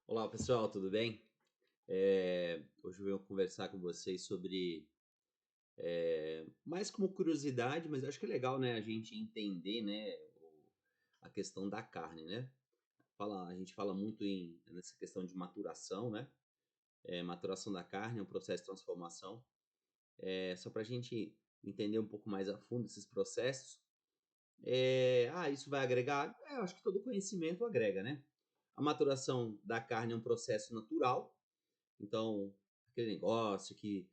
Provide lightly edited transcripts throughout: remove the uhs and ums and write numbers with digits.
Olá pessoal, tudo bem? Hoje eu venho conversar com vocês sobre, mais como curiosidade, mas eu acho que é legal, né, a gente entender, né, a questão da carne, né? A gente fala muito nessa questão de maturação, né? Maturação da carne é um processo de transformação. Só para a gente entender um pouco mais a fundo esses processos. Isso vai agregar? Eu acho que todo conhecimento agrega, né? A maturação da carne é um processo natural. Então, aquele negócio que,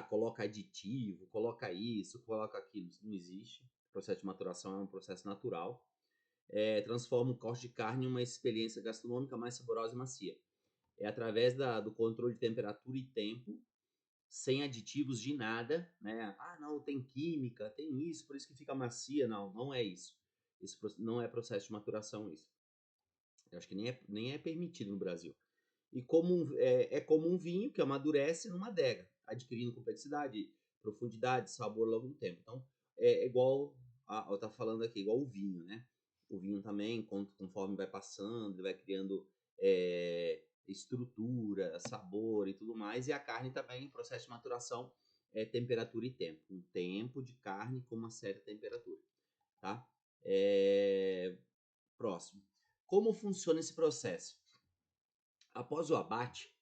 coloca aditivo, coloca isso, coloca aquilo, isso não existe. O processo de maturação é um processo natural. Transforma o corte de carne em uma experiência gastronômica mais saborosa e macia. É através do controle de temperatura e tempo, sem aditivos de nada, né? Não, tem química, tem isso, por isso que fica macia. Não, não é isso. Isso não é processo de maturação, isso. Eu acho que nem é permitido no Brasil. E como um vinho que amadurece numa adega, adquirindo complexidade, profundidade, sabor ao longo do tempo. Então, é igual, eu estava falando aqui, igual o vinho, né? O vinho também, conforme vai passando, ele vai criando estrutura, sabor e tudo mais. E a carne também, processo de maturação, temperatura e tempo. Um tempo de carne com uma certa temperatura, tá? Próximo. Como funciona esse processo? Após o abate,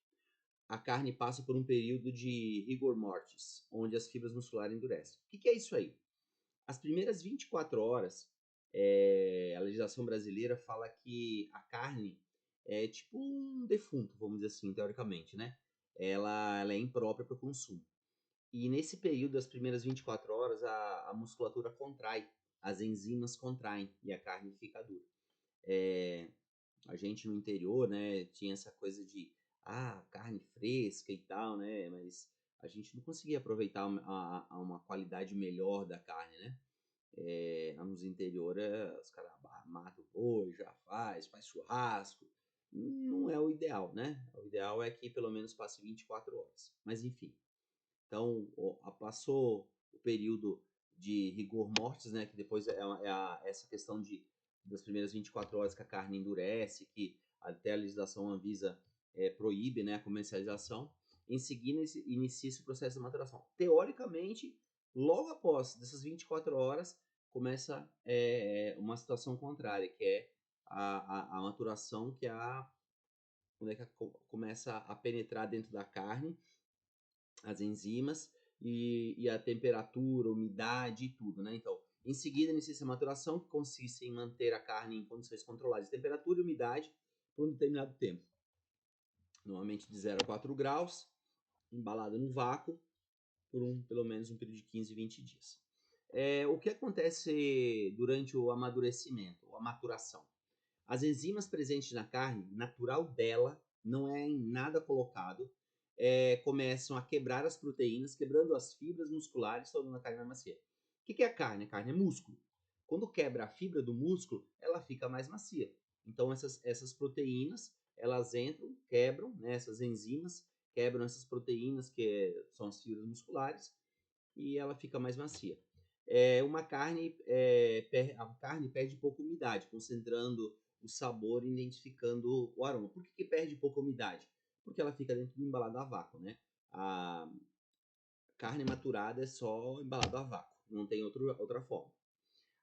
a carne passa por um período de rigor mortis, onde as fibras musculares endurecem. O que é isso aí? As primeiras 24 horas, a legislação brasileira fala que a carne é tipo um defunto, vamos dizer assim, teoricamente, né? Ela é imprópria para o consumo. E nesse período, das primeiras 24 horas, a musculatura contrai, as enzimas contraem e a carne fica dura. A gente no interior, né, tinha essa coisa de carne fresca e tal, né, mas a gente não conseguia aproveitar uma qualidade melhor da carne, né? Nos interior, os caras matam o boi, já faz churrasco. Não é o ideal, né? O ideal é que pelo menos passe 24 horas. Mas enfim. Então, passou o período de rigor mortis, né? Que depois essa questão das primeiras 24 horas que a carne endurece, que até a legislação Anvisa proíbe, né, a comercialização. Em seguida, inicia-se o processo de maturação. Teoricamente, logo após dessas 24 horas, começa uma situação contrária, que é a maturação, que é quando é que começa a penetrar dentro da carne as enzimas e a temperatura, umidade e tudo, né? Então, em seguida, inicia a maturação, que consiste em manter a carne em condições controladas de temperatura e umidade por um determinado tempo. Normalmente de 0 a 4 graus, embalada no vácuo, por pelo menos um período de 15, 20 dias. O que acontece durante o amadurecimento, ou a maturação? As enzimas presentes na carne, natural dela, não é em nada colocado, começam a quebrar as proteínas, quebrando as fibras musculares, tornando a carne mais macia. O que é a carne? A carne é músculo. Quando quebra a fibra do músculo, ela fica mais macia. Então essas proteínas, elas entram, quebram, né, essas enzimas, quebram essas proteínas, são as fibras musculares, e ela fica mais macia. A carne perde pouca umidade, concentrando o sabor e identificando o aroma. Por que perde pouca umidade? Porque ela fica dentro do embalado a vácuo, né? A carne maturada é só embalado a vácuo, não tem outra forma.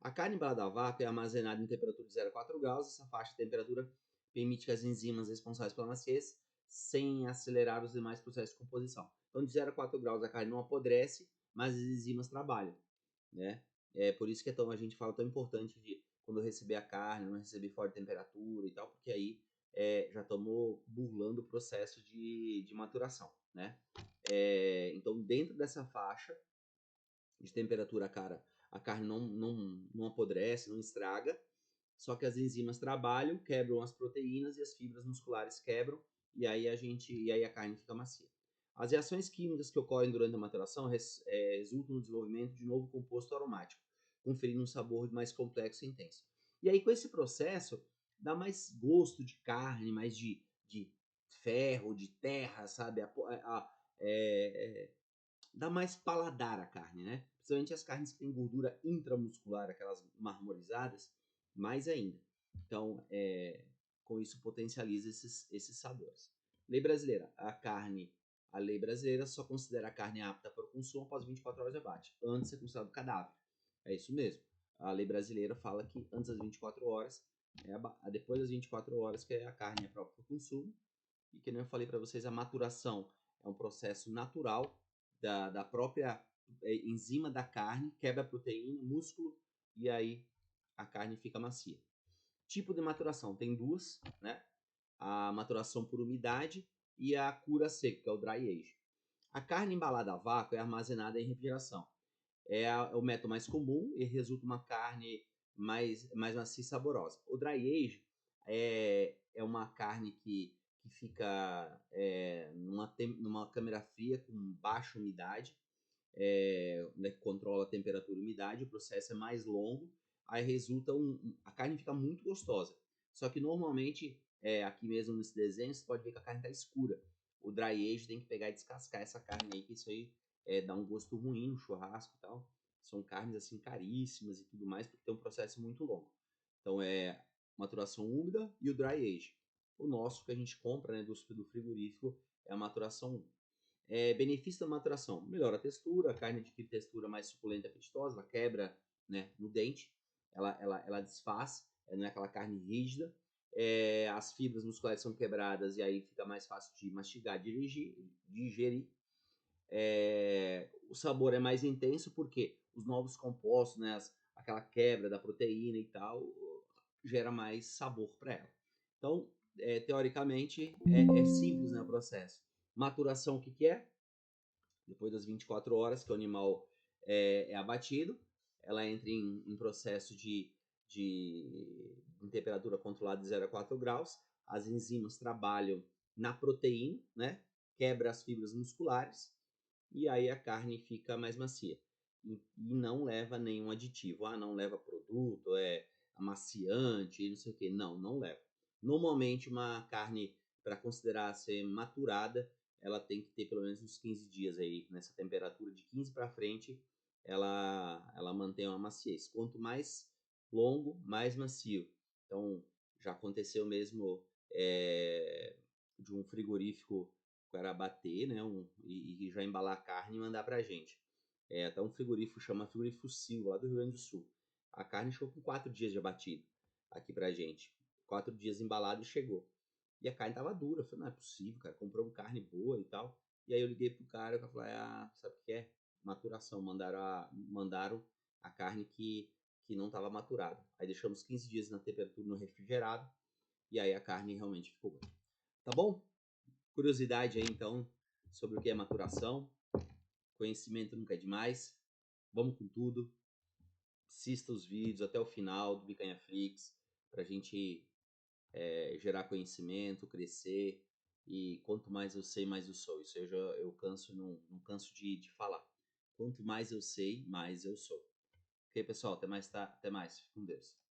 A carne embalada a vácuo é armazenada em temperatura de 0 a 4 graus. Essa faixa de temperatura permite que as enzimas responsáveis pela maciez sem acelerar os demais processos de composição. Então, de 0 a 4 graus a carne não apodrece, mas as enzimas trabalham, né? É por isso que a gente fala tão importante de quando receber a carne, não receber fora de temperatura e tal, porque aí já estamos burlando o processo de maturação, né? Então, dentro dessa faixa de temperatura, a carne não apodrece, não estraga, só que as enzimas trabalham, quebram as proteínas e as fibras musculares quebram, e aí a carne fica macia. As reações químicas que ocorrem durante a maturação resultam no desenvolvimento de novo composto aromático, conferindo um sabor mais complexo e intenso. E aí, com esse processo, dá mais gosto de carne, mais de ferro, de terra, sabe? Dá mais paladar a carne, né? Principalmente as carnes que têm gordura intramuscular, aquelas marmorizadas, mais ainda. Então, com isso potencializa esses sabores. Lei brasileira. A lei brasileira só considera a carne apta para o consumo após 24 horas de abate. Antes é considerado cadáver. É isso mesmo. A lei brasileira fala que antes das 24 horas, depois das 24 horas que a carne é própria para o consumo. E que nem eu falei para vocês, a maturação é um processo natural da própria enzima da carne, quebra a proteína, músculo, e aí a carne fica macia. Tipo de maturação, tem duas, né? A maturação por umidade e a cura seca, que é o dry age. A carne embalada a vácuo é armazenada em refrigeração. É o método mais comum e resulta uma carne mais macia e saborosa. O dry age é uma carne que fica numa câmara fria com baixa umidade, né, que controla a temperatura e umidade. O processo é mais longo, aí resulta a carne fica muito gostosa. Só que normalmente, aqui mesmo nesse desenho, você pode ver que a carne está escura. O dry age tem que pegar e descascar essa carne aí, que isso aí dá um gosto ruim no churrasco e tal. São carnes assim caríssimas e tudo mais, porque tem um processo muito longo. Então é maturação úmida e o dry age. O nosso que a gente compra, né, do frigorífico, é a maturação úmida. Benefício da maturação: melhora a textura, a carne adquire textura mais suculenta e apetitosa, ela quebra, né, no dente, ela desfaz, não é aquela carne rígida. As fibras musculares são quebradas e aí fica mais fácil de mastigar, digerir. O sabor é mais intenso porque os novos compostos, né, aquela quebra da proteína e tal, gera mais sabor para ela. Então, teoricamente, é simples, né, o processo. Maturação, o que é? Depois das 24 horas que o animal é abatido, ela entra em processo em temperatura controlada de 0 a 4 graus. As enzimas trabalham na proteína, né? Quebra as fibras musculares e aí a carne fica mais macia. E não leva nenhum aditivo. Não leva produto, amaciante, não sei o que. Não leva. Normalmente uma carne, para considerar ser maturada, ela tem que ter pelo menos uns 15 dias aí, nessa temperatura de 15 para frente, ela mantém uma maciez. Quanto mais longo, mais macio. Então, já aconteceu mesmo de um frigorífico o cara bater, né, e já embalar a carne e mandar pra gente. Até um frigorífico, chama Frigorífico Silva, lá do Rio Grande do Sul. A carne chegou com 4 dias de abatido aqui pra gente. 4 dias embalado e chegou. E a carne tava dura. Eu falei, não é possível, cara. Comprou carne boa e tal. E aí eu liguei pro cara e falei, sabe o que é? Maturação. Mandaram a carne que não tava maturada. Aí deixamos 15 dias na temperatura no refrigerado. E aí a carne realmente ficou boa. Tá bom? Curiosidade aí, então, sobre o que é maturação. Conhecimento nunca é demais. Vamos com tudo. Assista os vídeos até o final do Bicanha Flix pra gente gerar conhecimento, crescer. E quanto mais eu sei, mais eu sou. Isso eu canso, não canso de falar. Quanto mais eu sei, mais eu sou. Ok, pessoal? Até mais, tá? Até mais. Fique com Deus.